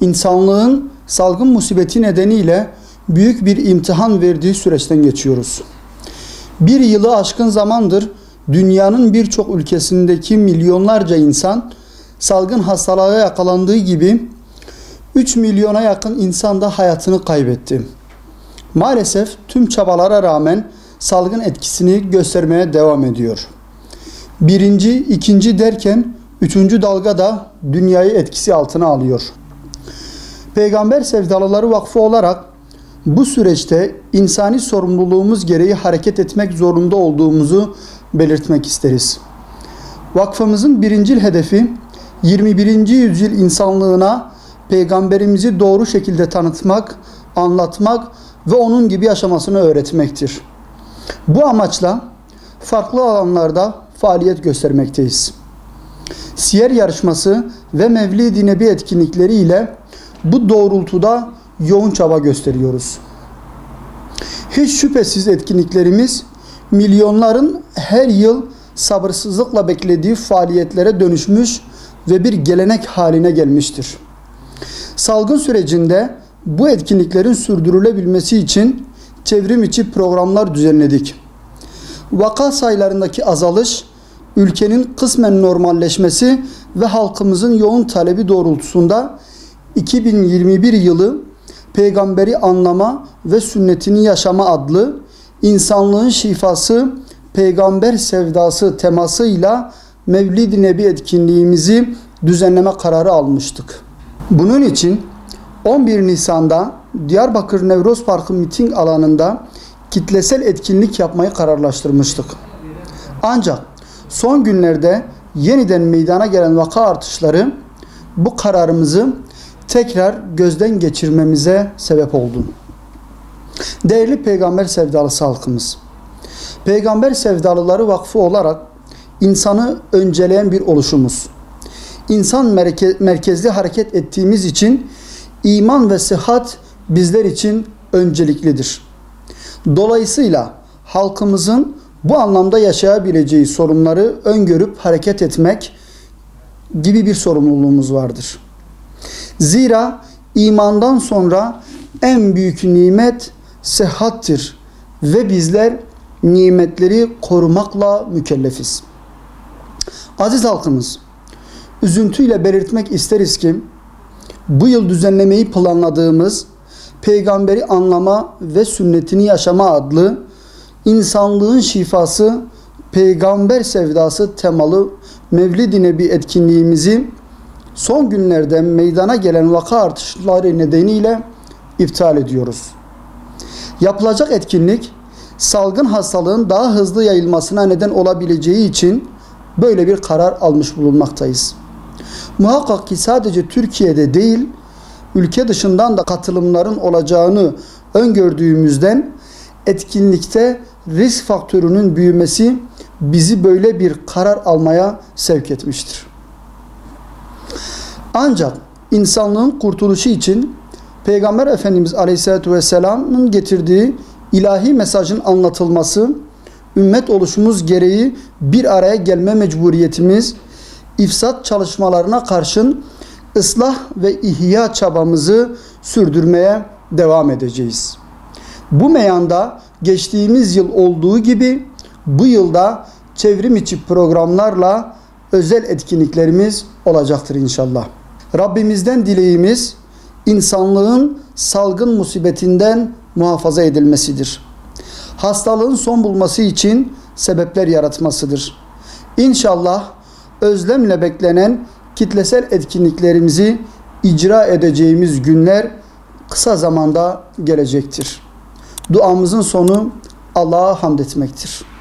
İnsanlığın salgın musibeti nedeniyle büyük bir imtihan verdiği süreçten geçiyoruz. Bir yılı aşkın zamandır dünyanın birçok ülkesindeki milyonlarca insan salgın hastalığa yakalandığı gibi 3 milyona yakın insan da hayatını kaybetti. Maalesef tüm çabalara rağmen salgın etkisini göstermeye devam ediyor. Birinci, ikinci derken üçüncü dalga da dünyayı etkisi altına alıyor. Peygamber Sevdalıları Vakfı olarak bu süreçte insani sorumluluğumuz gereği hareket etmek zorunda olduğumuzu belirtmek isteriz. Vakfımızın birincil hedefi 21. yüzyıl insanlığına Peygamberimizi doğru şekilde tanıtmak, anlatmak ve onun gibi yaşamasını öğretmektir. Bu amaçla farklı alanlarda faaliyet göstermekteyiz. Siyer yarışması ve Mevlid-i Nebi etkinlikleri ile bu doğrultuda yoğun çaba gösteriyoruz. Hiç şüphesiz etkinliklerimiz milyonların her yıl sabırsızlıkla beklediği faaliyetlere dönüşmüş ve bir gelenek haline gelmiştir. Salgın sürecinde bu etkinliklerin sürdürülebilmesi için çevrim içi programlar düzenledik. Vaka sayılarındaki azalış, ülkenin kısmen normalleşmesi ve halkımızın yoğun talebi doğrultusunda 2021 yılı Peygamberi Anlama ve Sünnetini Yaşama adlı insanlığın şifası, peygamber sevdası temasıyla Mevlid-i Nebi etkinliğimizi düzenleme kararı almıştık. Bunun için 11 Nisan'da Diyarbakır Nevroz Parkı miting alanında kitlesel etkinlik yapmayı kararlaştırmıştık. Ancak son günlerde yeniden meydana gelen vaka artışları bu kararımızı tekrar gözden geçirmemize sebep oldu. Değerli Peygamber Sevdalısı halkımız, Peygamber Sevdalıları Vakfı olarak insanı önceleyen bir oluşumuz. İnsan merkezli hareket ettiğimiz için iman ve sıhhat bizler için önceliklidir. Dolayısıyla halkımızın bu anlamda yaşayabileceği sorunları öngörüp hareket etmek gibi bir sorumluluğumuz vardır. Zira imandan sonra en büyük nimet sıhhattir ve bizler nimetleri korumakla mükellefiz. Aziz halkımız, üzüntüyle belirtmek isteriz ki bu yıl düzenlemeyi planladığımız Peygamberi Anlama ve Sünnetini Yaşama adlı insanlığın şifası, peygamber sevdası temalı Mevlid-i Nebi etkinliğimizi son günlerde meydana gelen vaka artışları nedeniyle iptal ediyoruz. Yapılacak etkinlik salgın hastalığın daha hızlı yayılmasına neden olabileceği için böyle bir karar almış bulunmaktayız. Muhakkak ki sadece Türkiye'de değil, ülke dışından da katılımların olacağını öngördüğümüzden etkinlikte risk faktörünün büyümesi bizi böyle bir karar almaya sevk etmiştir. Ancak insanlığın kurtuluşu için Peygamber Efendimiz Aleyhisselatü Vesselam'ın getirdiği ilahi mesajın anlatılması, ümmet oluşumuz gereği bir araya gelme mecburiyetimiz, ifsat çalışmalarına karşın ıslah ve ihya çabamızı sürdürmeye devam edeceğiz. Bu meyanda geçtiğimiz yıl olduğu gibi bu yılda çevrim içi programlarla özel etkinliklerimiz olacaktır inşallah. Rabbimizden dileğimiz insanlığın salgın musibetinden muhafaza edilmesidir. Hastalığın son bulması için sebepler yaratmasıdır. İnşallah özlemle beklenen kitlesel etkinliklerimizi icra edeceğimiz günler kısa zamanda gelecektir. Duamızın sonu Allah'a hamd etmektir.